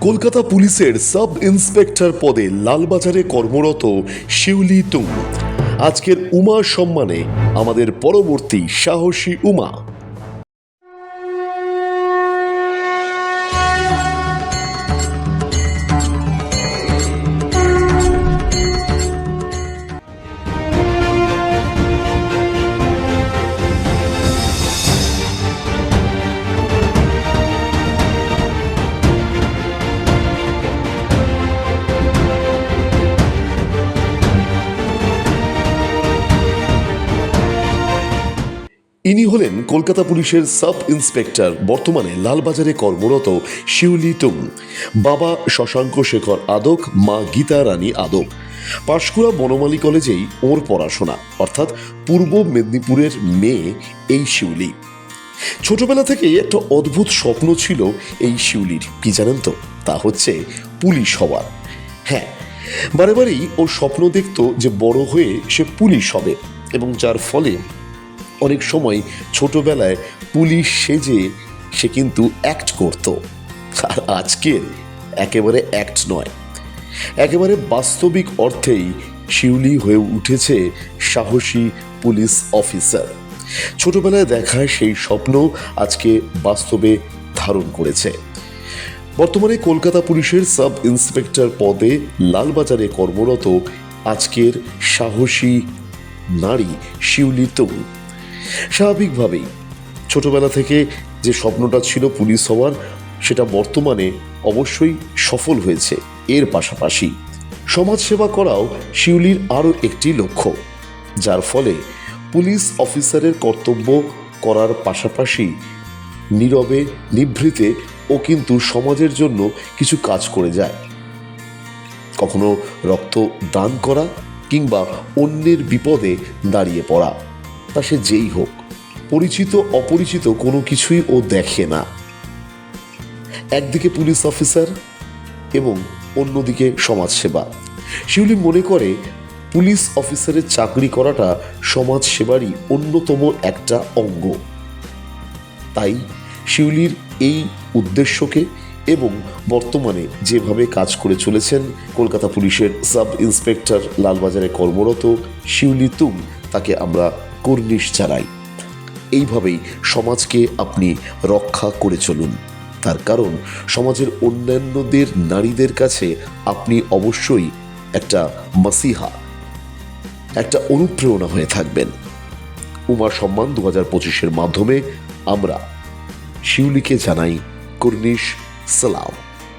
কলকাতা পুলিশের sub inspector পদে লালবাজারে কর্মরত শিউলি তুং আজকের উমা সম্মানে আমাদের পরবর্তী সাহসী উমা। ইনি হলেন কলকাতা পুলিশের সাব ইন্সপেক্টর, বর্তমানে লালবাজারে কর্মরত শিউলি তুং। বাবা শশাঙ্ক শেখর আদক, মা গীতা রানী আদক। পাঁশকুড়া বনমালী কলেজেই ওর পড়াশোনা, অর্থাৎ পূর্ব মেদিনীপুরের মেয়ে এই শিউলি। ছোটবেলা থেকেই একটা অদ্ভুত স্বপ্ন ছিল এই শিউলির। কি জানেন তো? তা হচ্ছে পুলিশ হওয়ার। হ্যাঁ, বারে বারেই ও স্বপ্ন দেখত যে বড় হয়ে সে পুলিশ হবে, এবং যার ফলে অনেক সময় ছোটবেলায় পুলিশ সেজে সে কিন্তু অ্যাক্ট করত। আর আজকের একেবারে অ্যাক্ট নয়, একেবারে বাস্তবিক অর্থেই শিউলি হয়ে উঠেছে সাহসী পুলিশ অফিসার। ছোটবেলায় দেখা সেই স্বপ্ন আজকে বাস্তবে ধারণ করেছে। বর্তমানে কলকাতা পুলিশের সাব ইন্সপেক্টর পদে লালবাজারে কর্মরত আজকের সাহসী নারী শিউলি তুং। স্বাভাবিকভাবেই ছোটবেলা থেকে যে স্বপ্নটা ছিল পুলিশ হওয়ার, সেটা বর্তমানে অবশ্যই সফল হয়েছে। এর পাশাপাশি সমাজসেবা করাও শিউলির আরও একটি লক্ষ্য, যার ফলে পুলিশ অফিসারের কর্তব্য করার পাশাপাশি নীরবে নিভৃতে ও কিন্তু সমাজের জন্য কিছু কাজ করে যায়। কখনো রক্ত দান করা কিংবা অন্যের বিপদে দাঁড়িয়ে পড়া, তা সে যেই হোক, পরিচিত অপরিচিত কোনো কিছুই ও দেখে না। একদিকে পুলিশ অফিসার এবং অন্যদিকে সমাজসেবা। শিউলি মনে করে পুলিশ অফিসারের চাকরি করাটা সমাজসেবারই অন্যতম একটা অঙ্গ। তাই শিউলির এই উদ্দেশ্যকে এবং বর্তমানে যেভাবে কাজ করে চলেছেন কলকাতা পুলিশের সাব ইন্সপেক্টর লালবাজারে কর্মরত শিউলি তুং, তাকে আমরা কর্নিশ জানাই। এইভাবেই সমাজকে আপনি রক্ষা করে চলুন, তার কারণ সমাজের অন্যান্যদের নারীদের কাছে আপনি অবশ্যই একটা মাসিহা, একটা অনুপ্রেরণা হয়ে থাকবেন। উমা সম্মান 2025-এর মাধ্যমে আমরা শিউলিকে জানাই কর্নিশ সালাম।